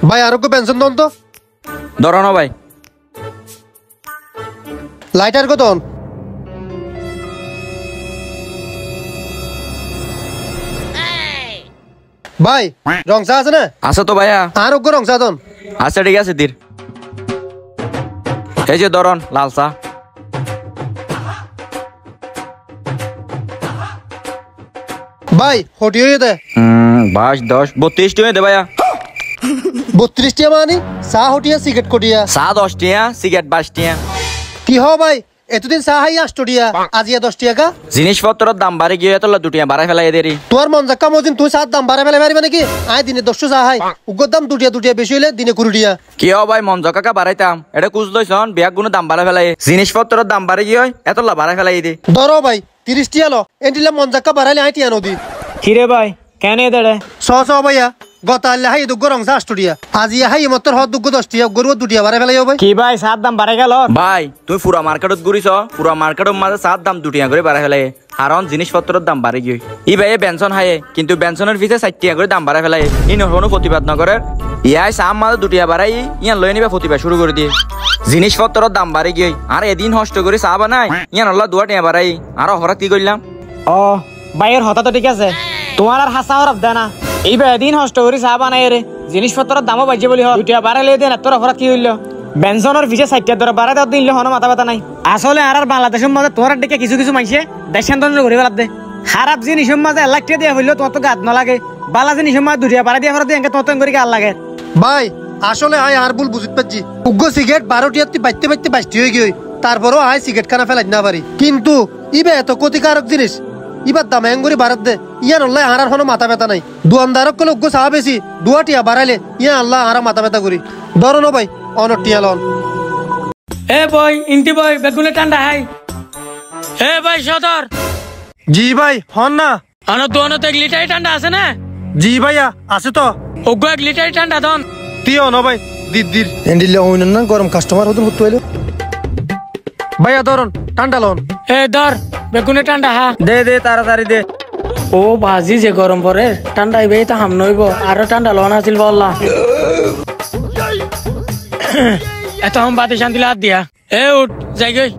ভাই আরোগ্য পেনশন দন তো ধরো না ভাই। লাইটার কত ভাই রং চা আছে না? আছে তো ভাইয়া। আরোগ্য রং চা দন। আচ্ছা ঠিক আছে দির। এই যে ধরন লাল চা। ভাই হটি হয়ে দে 22 10 32 টিয়া দে ভাইয়া। 32 টিয়া মানি চা হটিয়া সিগারেট কটিয়া চা 10 টিয়া সিগারেট 22 টিয়া। কি হ ভাই এতদিন চা হাই 8 টিয়া আজিয়া 10 টিয়া কা? জিনিসপত্রের দাম বাড়ে গিয়ে তো দুটিয়া বাড়াই ফেলাই দেরি। তোর মন জাক্কা মজিন তুই চার দাম বাড়াই ফেলাই পারিবা নাকি? আয় দিনে 10 চা হাই উগ্র দাম দুটিয়া বেশি হইলে দিনে 20 টিয়া। কি হ ভাই মন জকাকা বাড়াইতাম এটা কুছ লইছন বিয়াক গুণ দাম বাড়াই ফেলাই জিনিসপত্রের দাম বাড়ে গিয়ে এতলা বাড়াই ফেলাই দে। ধরো ভাই 30 টিয়া লো এন্ডিলা মন জাক্কা বাড়াইলে আই টিয়া নদী। কিরে ভাই কেন দেড়ে ছ ভাইয়া গত আল্লাহ হাই দুগ্গ রং চা 8 টিয়া আজি হাই মতর হ দুগ্গ 10 টিয়া গরু দুটিয়া বাড়াই ফেলাই ভাই। কি ভাই সাত দাম বাড়ে গেল ভাই তুই পুরা মার্কেটত ঘুরিছ পুরা মার্কেটের মাঝে চার দাম দুটিয়া করে বাড়াই ফেলাই কারণ জিনিসপত্রের দাম বাড়ে গিয়ে ই ভাই বেনশন হায়ে কিন্তু বেনশনের পিছে 4 টিয়া করে দাম বাড়াই ফেলাই ই কোনো প্রতিবাদ নগরে ইয়াই চাম মাঝে দুটিয়া বাড়াই ইয়ান লই নিবা প্রতিবাদ শুরু করে দিয়ে জিনিসপত্রের দাম বাড়ে গিয়ে আর এদিন হষ্ট করে চা বানাই ইয়ান আল্লাহ 2 টিয়া বাড়াই আর অপরাধ কি করলাম। ও ভাইয়ের হতা তো ঠিক আছে তোমার আর হাসা হরফ দেনা এই ভাই দিন হষ্ট করি চা বানাই রে জিনিসপত্রের দামও বাজে বলি দুটিয়া বাড়াইলে দেন তোর অপরাধ কি হইলো বেনশনের পিছে 4 টিয়া ধরে বাড়াই দাও দিলে হনো মাথা ব্যথা নাই আসলে আর বাংলাদেশের মাঝে তোমার দিকে কিছু মাইছে দেশান্তর করে বেলাত দে খারাপ জিনিসের মাঝে 1 লাখ টাকা দিয়া হইলো তোমার তো গাত না লাগে বালা জিনিসের মাঝে দুটিয়া বাড়াই দিয়া ফেরত দিয়ে তোমার তো করে গাল লাগে ভাই আসলে আয় আর ভুল বুঝিত পাচ্ছি উগ্র সিগারেট 12 টিয়া বাইতে 22 হয়ে গিয়ে তারপরও আয় সিগারেট খানা ফেলাই না পারি কিন্তু ইবে এত ক্ষতিকারক জিনিস ইবার দাম এঙ্গুরি বাড়াত দে ইয়ান আল্লাহ আর কোনো মাথা ব্যথা নাই দোয়ানদারক কলে উগ্র চা বেশি 2 টিয়া বাড়াইলে ইয়ান আল্লাহ আর মাথা ব্যথা করি ধরো না ভাই অনর টিয়া লন। এ বই ইন্টি বই বেগুনে ঠান্ডা হাই এ ভাই সদর জি ভাই হন না আনো দোনো 1 লিটার ঠান্ডা আছে না? জি ভাইয়া আছে তো ওগো 1 লিটার ঠান্ডা দন তিও ন ভাই দিদির এন্ডিলে হইন না গরম কাস্টমার হতো হতো হইলো ভাইয়া ধরুন ঠান্ডা লন। এ ধর বেগুনে ঠান্ডা হা দে তাড়াতাড়ি দে ও বাজি যে গরম পরে ঠান্ডা আইবে তা হাম নইব আর ঠান্ডা লন আছিল বল্লা এত হাম বাতে শান্তি লাদ দিয়া এ উঠ যাই গই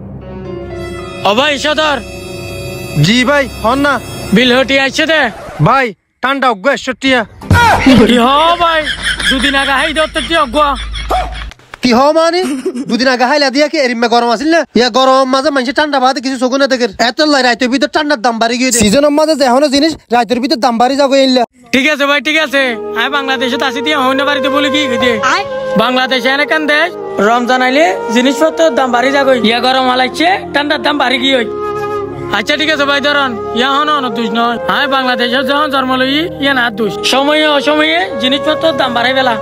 ও ভাই সদর জি ভাই হন না বিল হটি আইছে দে ভাই ঠান্ডা উগ্র 100 টিয়া কি হ ভাই দুদিন আগে হাই দত্ত কি অগা কি হ মানে দুদিন আগে হাইলা দিয়া কি এরিমে গরম আছিল না ইয়া গরম মাঝে মানুষ ঠান্ডা বাদে কিছু চোখ না দেখে এত রাইতের ভিতর ঠান্ডার দাম বাড়ি গিয়ে সিজনের মাঝে যেহনো জিনিস রাইতের ভিতর দাম বাড়ি যাবো এনলা। ঠিক আছে ভাই ঠিক আছে আই বাংলাদেশে আসি দিয়া হইনা বাড়িতে বলি কি কইতে বাংলাদেশে এনেকান দেশ রমজান আইলে জিনিসপত্রের দাম বাড়ি যাগো ইয়া গরম হালাইছে ঠান্ডার দাম বাড়ি গিয়ে আচ্ছা ঠিক আছে ভাই ধরন ইয়া হন দুষ নয় আই বাংলাদেশে যখন জন্ম লই ইয়া না দুষ সময়ে অসময়ে জিনিসপত্রের দাম বাড়াই বেলা